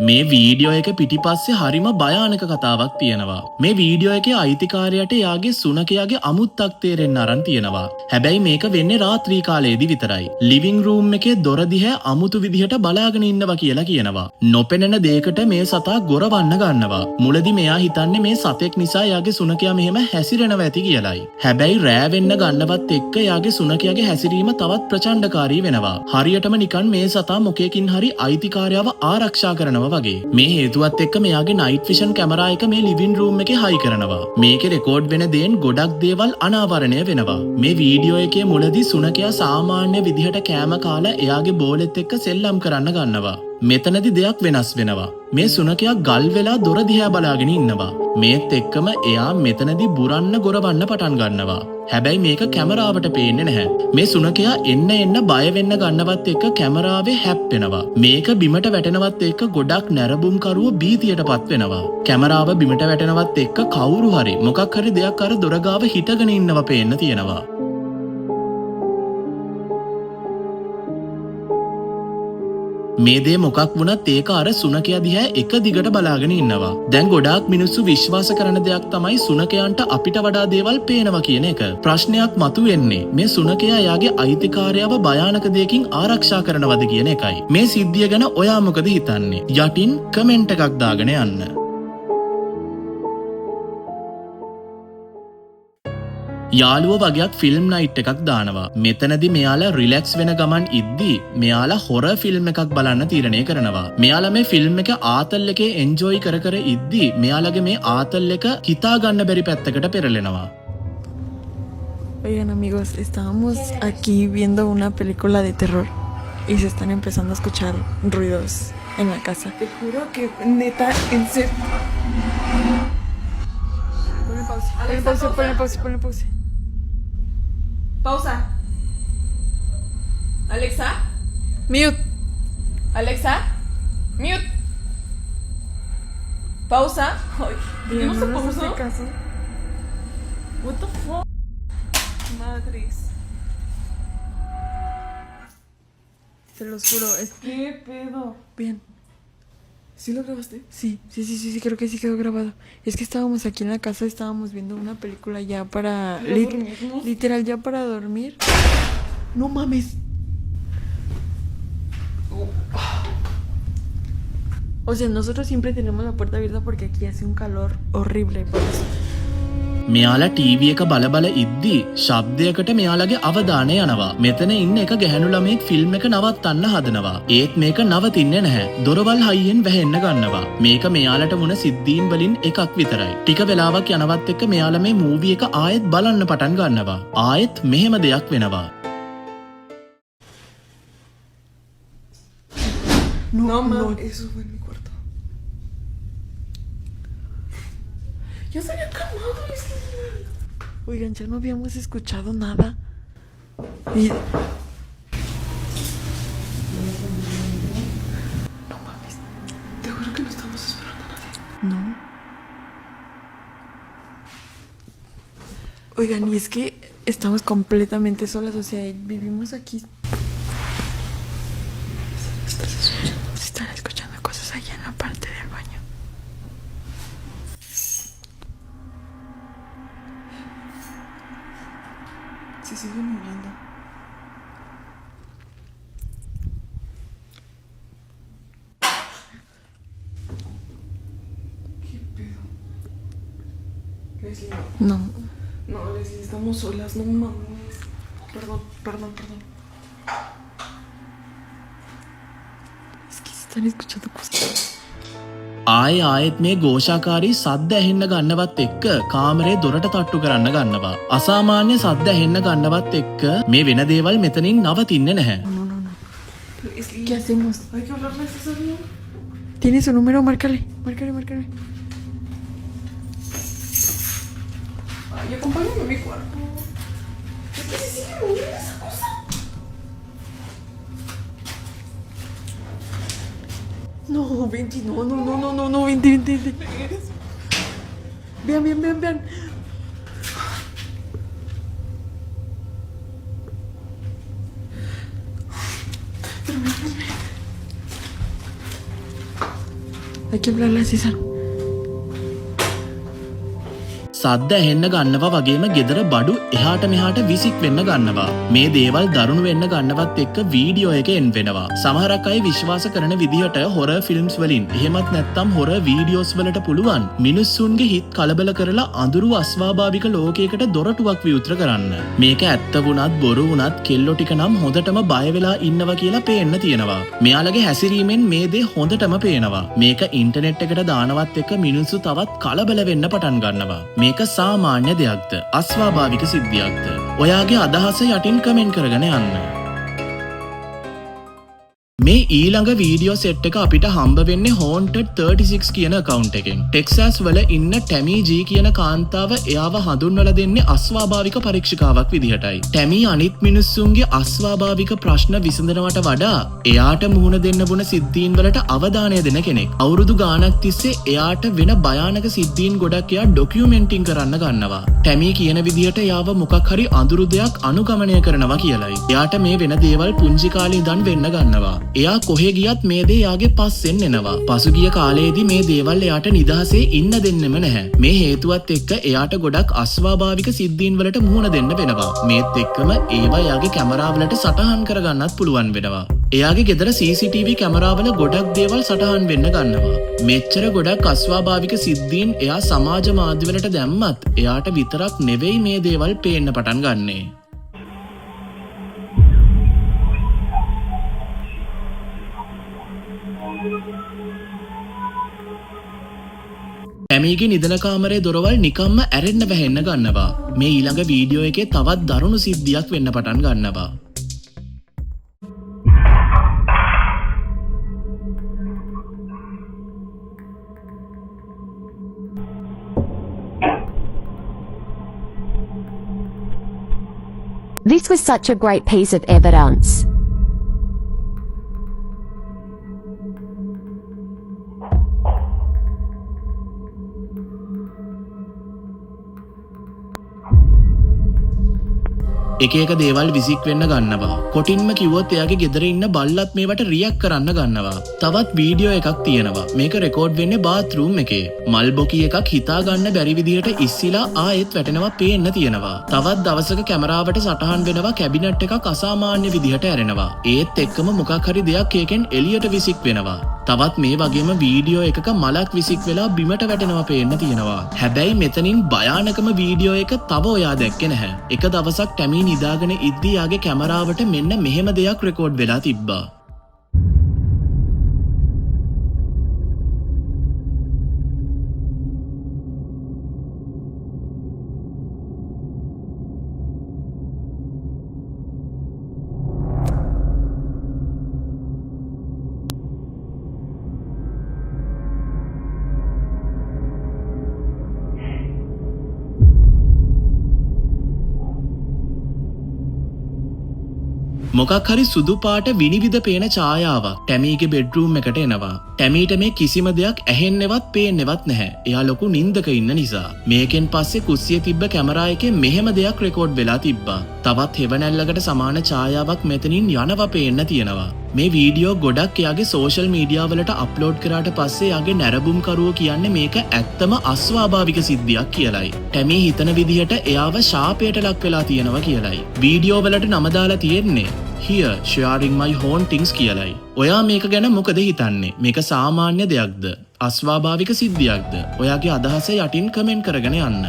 මේ වීඩියෝ එක පිටිපස්සේ හරිම භයානක කතාවක් තියෙනවා. මේ වීඩියෝ එකේ අයිතිකාරයාට එයාගේ සුනකයාගේ අමුත්තක් තේරෙන්න අරන් තියෙනවා. හැබැයි මේක වෙන්නේ රාත්‍රී කාලයේදී විතරයි. ලිවිං රූම් එකේ දොර දිහා අමුතු විදිහට බලාගෙන ඉන්නවා කියලා කියනවා. නොපෙනෙන දෙයකට මේ සතා ගොරවන්න ගන්නවා. මුලදී මෙයා හිතන්නේ මේ සතෙක් නිසා එයාගේ සුනකයා මෙහෙම හැසිරෙනවා ඇති කියලායි. හැබැයි රෑ වෙන්න ගන්නවත් එක්ක එයාගේ සුනකයාගේ හැසිරීම තවත් ප්‍රචණ්ඩකාරී වෙනවා. හරියටම නිකන් මේ සතා මොකේකින් හරි අයිතිකාරයව ආරක්ෂා කරනවා වගේ. මේ හේතුවත් එක්ක මෙයාගේ නයිට් විෂන් කැමරා එක මේ ලිවිං රූම් එකේ හයි කරනවා. මේකේ රෙකෝඩ් වෙන දේෙන් ගොඩක් දේවල් අනාවරණය වෙනවා. මේ වීඩියෝ එකේ මුලදී සුනකයා සාමාන්‍ය විදිහට කෑම කාලා එයාගේ බෝලෙත් එක්ක සෙල්ලම් කරන්න ගන්නවා. මෙතනදි දෙයක් වෙනස් වෙනවා. මේ සුනකයා ගල් වෙලා දොර දිහා බලාගෙන ඉන්නවා. මේත් එක්කම එයා මෙතනදි බුරන්න ගොරවන්න පටන් ගන්නවා. හැබැයි මේක කැමරාවට පේන්නේ නැහැ. මේ සුනකයා එන්න බය වෙන්න ගන්නවත් එක්ක කැමරාවේ හැප්පෙනවා. මේක බිමට වැටෙනවත් එක්ක ගොඩක් නැරඹුම්කරුවෝ බීතියටපත් වෙනවා. කැමරාව බිමට වැටෙනවත් එක්ක කවුරු හරි මොකක් හරි දෙයක් අර දොර ගාව හිටගෙන ඉන්නවා පේන්න තියෙනවා. මේ දේ මොකක් වුණත් ඒක අර සුනකයා දිහා එක දිගට බලාගෙන ඉන්නවා. දැන් ගොඩාක් මිනිස්සු විශ්වාස කරන දෙයක් තමයි සුනකයන්ට අපිට වඩා දේවල් පේනවා කියන එක. ප්‍රශ්නයක් මතුවෙන්නේ මේ සුනකයා යාගේ අයිතිකාරයව භයානක දෙයකින් ආරක්ෂා කරනවද කියන එකයි. මේ සිද්ධිය ගැන ඔයා මොකද හිතන්නේ? යටින් කමෙන්ට් එකක් දාගෙන යන්න. යාළුව වගේක් ෆිල්ම් නයිට් එකක් දානවා. මෙතනදී මෙයාලා රිලැක්ස් වෙන ගමන් ඉද්දී මෙයාලා හොරර් ෆිල්ම් එකක් බලන්න තීරණය කරනවා. මෙයාලා මේ ෆිල්ම් එක ආතල් එකේ එන්ජොයි කර කර ඉද්දී මෙයාලගේ මේ ආතල් එක හිතා ගන්න බැරි පැත්තකට පෙරලෙනවා. Oigan amigos, estábamos aquí viendo una película de terror y se están empezando a escuchar ruidos en la casa. Te juro que neta, en serio. Ponle pausa, ponle pausa, ponle pausa. Pausa. Alexa. Mute. Alexa. Mute. Pausa. Ay, ¿no se pausó? What the fuck? Madres. Se los juro, es que... ¿Qué pedo? Bien. ¿Sí lo grabaste? Sí, creo que sí quedó grabado. Es que estábamos aquí en la casa, estábamos viendo una película ya para... literal, ya para dormir. No mames. O sea, nosotros siempre tenemos la puerta abierta porque aquí hace un calor horrible, por eso. මෙයාලා TV එක බල ඉද්දී ශබ්දයකට මෙයාලගේ අවධානය යනවා. මෙතන ඉන්න එක ගැහැණු ළමෙක් ෆිල්ම් එක නවත්තන්න හදනවා. ඒත් මේක නවතින්නේ නැහැ. දොරවල් හයියෙන් වැහෙන්න ගන්නවා. මේක මෙයාලට වුණ සිද්ධීන් වලින් එකක් විතරයි. ටික වෙලාවක් යනවත් එක්ක මෙයාලා මේ මූවි එක ආයෙත් බලන්න පටන් ගන්නවා. ආයෙත් මෙහෙම දෙයක් වෙනවා. No, eso fue en mi cuarto. Ya se había calmado. Oigan, ya no habíamos escuchado nada. Y... No mames. Te juro que no estamos esperando a nadie. No. Oigan, y es que estamos completamente solas, o sea, vivimos aquí. Se están escuchando cosas allá en la parte del baño. Se sigue moviendo. ¿Qué pedo? Leslie. No. No, Leslie, estamos solas, no mames. Perdón. Es que se están escuchando cosas. ආයෙත් මේ ഘോഷාකාරී සද්ද ඇහෙන්න ගන්නවත් එක්ක කාමරේ දොරට තට්ටු කරන්න ගන්නවා. අසාමාන්‍ය සද්ද ඇහෙන්න ගන්නවත් එක්ක මේ වෙන දේවල් මෙතනින් නවතින්නේ නැහැ. No. ¿Qué hacemos? Hay que hablarle a ese avión. ¿Tiene su número? Márcale. Ay, acompáñame a mi cuarto. Es que se sigue moviendo esa cosa. No, vente, no, vente. Vean. Pero Hay que hablarle así, San. සද්ද ඇහෙන්න ගන්නවා වගේම ගෙදර බඩු එහාට මෙහාට විසික් වෙන්න ගන්නවා. මේ දේවල් දරුණු වෙන්න ගන්නවත් එක්ක වීඩියෝ එක එන් වෙනවා. සමහරක් අය විශ්වාස කරන විදිහට හොරර් ෆිල්ම්ස් වලින් එහෙමත් නැත්නම් හොරර් වීඩියෝස් වලට පුළුවන් මිනිස්සුන්ගේ හිත කලබල කරලා අඳුරු අස්වාභාවික ලෝකයකට දොරටුවක් විවෘත කරන්න. මේක ඇත්ත වුණත් බොරු වුණත් කෙල්ලෝ ටික නම් හොඳටම බය වෙලා ඉන්නවා කියලා පේන්න තියෙනවා. මෙයාලගේ හැසිරීමෙන් මේ දේ හොඳටම පේනවා. මේක ඉන්ටර්නෙට් එකට දානවත් එක්ක මිනිස්සු තවත් කලබල වෙන්න පටන් ගන්නවා. මේක සාමාන්‍ය දෙයක්ද අස්වාභාවික සිද්ධියක්ද? ඔයාගේ අදහස යටින් කමෙන්ට් කරගෙන යන්න. මේ ඊළඟ වීඩියෝ සෙට් එක අපිට හම්බ වෙන්නේ Haunted 36 කියන account එකෙන්. ටෙක්සාස් වල ඉන්න ටැමි ජී කියන කාන්තාව එයාව හඳුන්වලා දෙන්නේ අස්වාභාවික පරීක්ෂිකාවක් විදිහටයි. ටැමි අනිත් මිනිස්සුන්ගේ අස්වාභාවික ප්‍රශ්න විසඳනවට වඩා එයාට මුහුණ දෙන්න බුණ සිද්ධීන් වලට අවධානය දෙන කෙනෙක්. අවුරුදු ගාණක් තිස්සේ එයාට වෙන භයානක සිද්ධීන් ගොඩක් එයා ඩොකියුමෙන්ටින් කරන්න ගන්නවා. ටැමි කියන විදිහට එයාව මොකක් හරි අඳුරු දෙයක් අනුගමනය කරනවා කියලයි. එයාට මේ වෙන දේවල් පුංචි කාලේ ඉඳන් වෙන්න ගන්නවා. එයා කොහෙ ගියත් මේ දේ යාගේ පස්සෙන් එනවා. පසුගිය කාලයේදී මේ දේවල් එයාට නිදහසේ ඉන්න දෙන්නෙම නැහැ. මේ හේතුවත් එක්ක එයාට ගොඩක් අස්වාභාවික සිද්ධීන් වලට මුහුණ දෙන්න වෙනවා. මේත් එක්කම ඒවා එයාගේ කැමරාවලට සටහන් කරගන්නත් පුළුවන් වෙනවා. එයාගේ ගෙදර CCTV කැමරාවල ගොඩක් දේවල් සටහන් වෙන්න ගන්නවා. මෙච්චර ගොඩක් අස්වාභාවික සිද්ධීන් එයා සමාජ මාධ්‍යවලට දැම්මත් එයාට විතරක් නෙවෙයි මේ දේවල් පේන්න පටන් ගන්නේ. ටැමීගේ නිදන කාමරේ දොරවල් නිකම්ම ඇරෙන්න වැහෙන්න ගන්නවා. මේ ඊළඟ වීඩියෝ එකේ තවත් දරුණු සිද්ධියක් වෙන්න පටන් ගන්නවා. This was such a great piece of evidence. එක එක දේවල් විසික් වෙන්න ගන්නවා. කොටින්ම කිව්වොත් එයාගේ ගෙදර ඉන්න බල්ලත් මේවට රියැක්ට් කරන්න ගන්නවා. තවත් වීඩියෝ එකක් තියෙනවා. මේක රෙකෝඩ් වෙන්නේ බාත්රූම් එකේ. මල් බොකි එකක් හිතා ගන්න බැරි විදිහට ඉස්සිලා ආයෙත් වැටෙනවා පේන්න තියෙනවා. තවත් දවසක කැමරාවට සටහන් වෙනවා කැබිනට් එකක් අසාමාන්‍ය විදිහට ඇරෙනවා. ඒත් එක්කම මොකක් හරි දෙයක් ඒකෙන් එළියට විසික් වෙනවා. තවත් මේ වගේම වීඩියෝ එකක මලක් විසික් වෙලා බිමට වැටෙනවා පේන්න තියෙනවා. හැබැයි මෙතනින් භයානකම වීඩියෝ එක තව ඔයා දැක්කේ නැහැ. එක දවසක් ටැමි නිදාගෙන ඉද්දී යාගේ කැමරාවට මෙන්න මෙහෙම දෙයක් රෙකෝඩ් වෙලා තිබ්බා. මොකක් හරි සුදු පාට විනිවිද පේන ඡායාවක් ටැමීගේ බෙඩ්රූම් එකට එනවා. ටැමීට මේ කිසිම දෙයක් ඇහෙන්නවත් පේන්නවත් නැහැ. එයා ලොකු නින්දක ඉන්න නිසා. මේකෙන් පස්සේ කුස්සියේ තිබ්බ කැමරා එකේ මෙහෙම දෙයක් රෙකෝඩ් වෙලා තිබ්බා. තවත් හෙවණැල්ලකට සමාන ඡායාවක් මෙතනින් යනවා පේන්න තියෙනවා. මේ වීඩියෝ ගොඩක් එයාගේ සෝෂල් මීඩියා වලට අප්ලෝඩ් කරාට පස්සේ එයාගේ නැරඹුම්කරුවෝ කියන්නේ මේක ඇත්තම අස්වාභාවික සිද්ධියක් කියලයි. ටැමී හිතන විදිහට එයාව ශාපයට ලක් වෙලා තියෙනවා කියලයි. වීඩියෝ වලට නම දාලා තියෙන්නේ Here sharing my hauntings කියලයි. ඔයා මේක ගැන මොකද හිතන්නේ? මේක සාමාන්‍ය දෙයක්ද? අස්වාභාවික සිද්ධියක්ද? ඔයාගේ අදහස යටින් කමෙන්ට් කරගෙන යන්න.